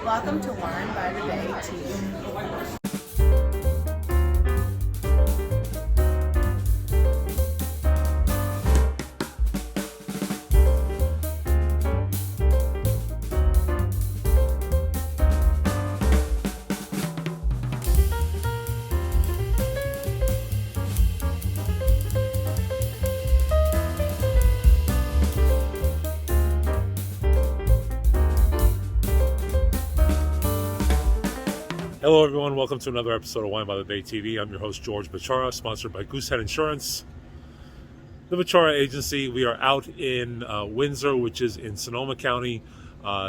Welcome to Wine by the Bay TV. Hello everyone, welcome to another episode of Wine by the Bay TV. I'm your host George Bachara, sponsored by Goosehead Insurance. The Bachara Agency. We are out in Windsor, which is in Sonoma County,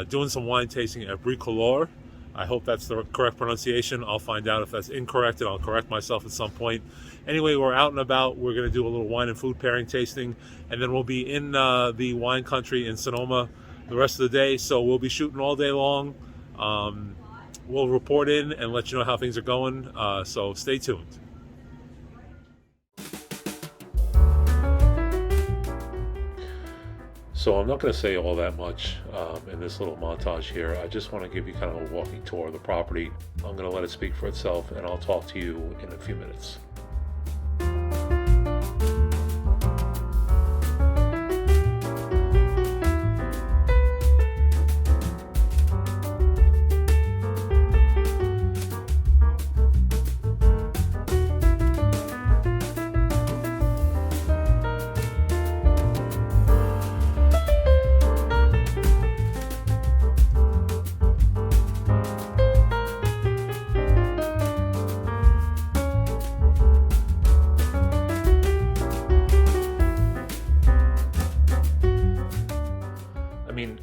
doing some wine tasting at Bricoleur. I hope that's the correct pronunciation. I'll find out if that's incorrect and I'll correct myself at some point. Anyway, we're out and about. We're going to do a little wine and food pairing tasting, and then we'll be in the wine country in Sonoma the rest of the day. So we'll be shooting all day long. We'll report in and let you know how things are going, so stay tuned. So I'm not going to say all that much in this little montage here. I just want to give you kind of a walking tour of the property. I'm going to let it speak for itself, and I'll talk to you in a few minutes.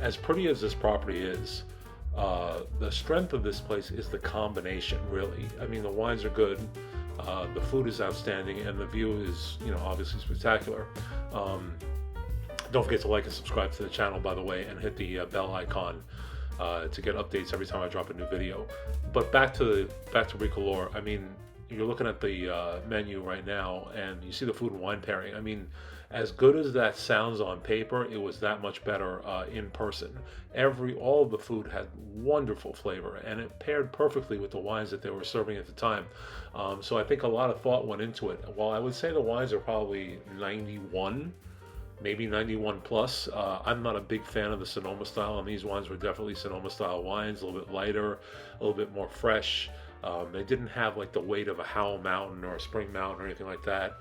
As pretty as this property is, the strength of this place is the combination, really. I mean, the wines are good, the food is outstanding, and the view is, obviously spectacular. Don't forget to like and subscribe to the channel, by the way, and hit the bell icon to get updates every time I drop a new video. But back to Bricoleur. I mean, you're looking at the menu right now, and you see the food and wine pairing. I mean, as good as that sounds on paper, it was that much better in person. All of the food had wonderful flavor, and it paired perfectly with the wines that they were serving at the time. So I think a lot of thought went into it. While I would say the wines are probably 91, maybe 91 plus, I'm not a big fan of the Sonoma style, and these wines were definitely Sonoma style wines, a little bit lighter, a little bit more fresh. They didn't have like the weight of a Howell Mountain or a Spring Mountain or anything like that.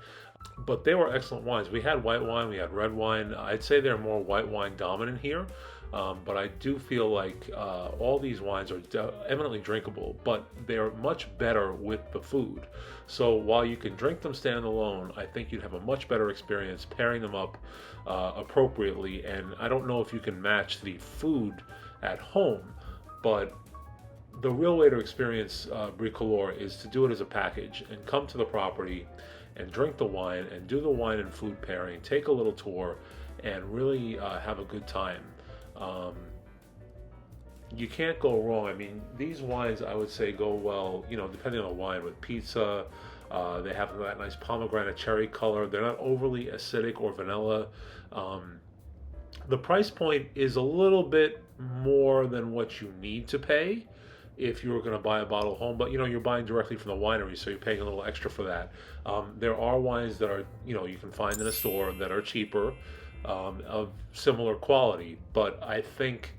But they were excellent wines. We had white wine, we had red wine. I'd say they're more white wine dominant here. But I do feel like all these wines are eminently drinkable, but they're much better with the food. So while you can drink them standalone, I think you'd have a much better experience pairing them up appropriately. And I don't know if you can match the food at home, but the real way to experience Bricoleur is to do it as a package and come to the property and drink the wine and do the wine and food pairing, take a little tour, and really have a good time. You can't go wrong. I mean, these wines, I would say, go well, depending on the wine, with pizza. They have that nice pomegranate cherry color. They're not overly acidic or vanilla. The price point is a little bit more than what you need to pay if you were going to buy a bottle home, but you're buying directly from the winery, so you're paying a little extra for that. There are wines that are, you can find in a store that are cheaper, of similar quality, but I think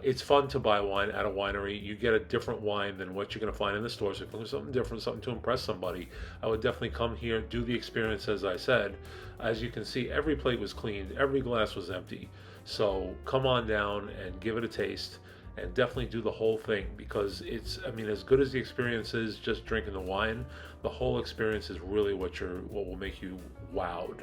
it's fun to buy wine at a winery. You get a different wine than what you're going to find in the store, so if there's something different, something to impress somebody, I would definitely come here, do the experience as I said. As you can see, every plate was cleaned, every glass was empty, so come on down and give it a taste. And definitely do the whole thing, because as good as the experience is just drinking the wine, the whole experience is really what will make you wowed.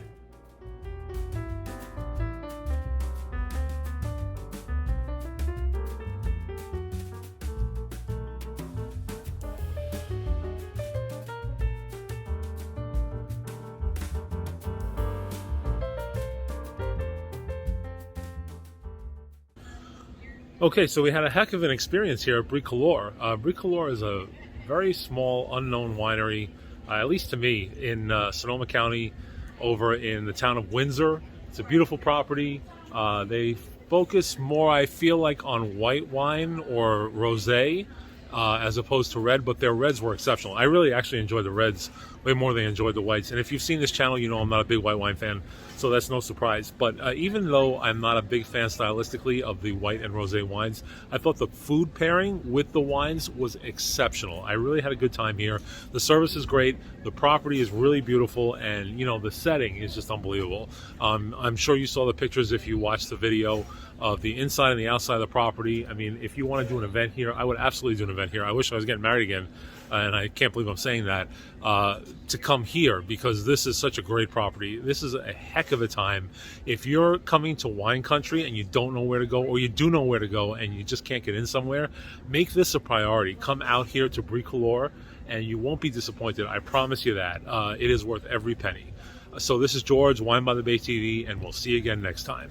Okay, so we had a heck of an experience here at Bricoleur. Bricoleur is a very small, unknown winery, at least to me, in Sonoma County, over in the town of Windsor. It's a beautiful property. They focus more, I feel like, on white wine or rosé as opposed to red, but their reds were exceptional. I really actually enjoyed the reds way more than I enjoyed the whites. And if you've seen this channel, you know I'm not a big white wine fan, so that's no surprise. But even though I'm not a big fan stylistically of the white and rosé wines, I thought the food pairing with the wines was exceptional. I really had a good time here. The service is great, the property is really beautiful, and you know, the setting is just unbelievable. I'm sure you saw the pictures if you watched the video of the inside and the outside of the property. I mean, if you want to do an event here, I would absolutely do an event here. I wish I was getting married again, and I can't believe I'm saying that, to come here, because this is such a great property. This is a heck of a time. If you're coming to wine country and you don't know where to go, or you do know where to go and you just can't get in somewhere, make this a priority. Come out here to Bricoleur and you won't be disappointed. I promise you that. It is worth every penny. So this is George, Wine by the Bay TV, and we'll see you again next time.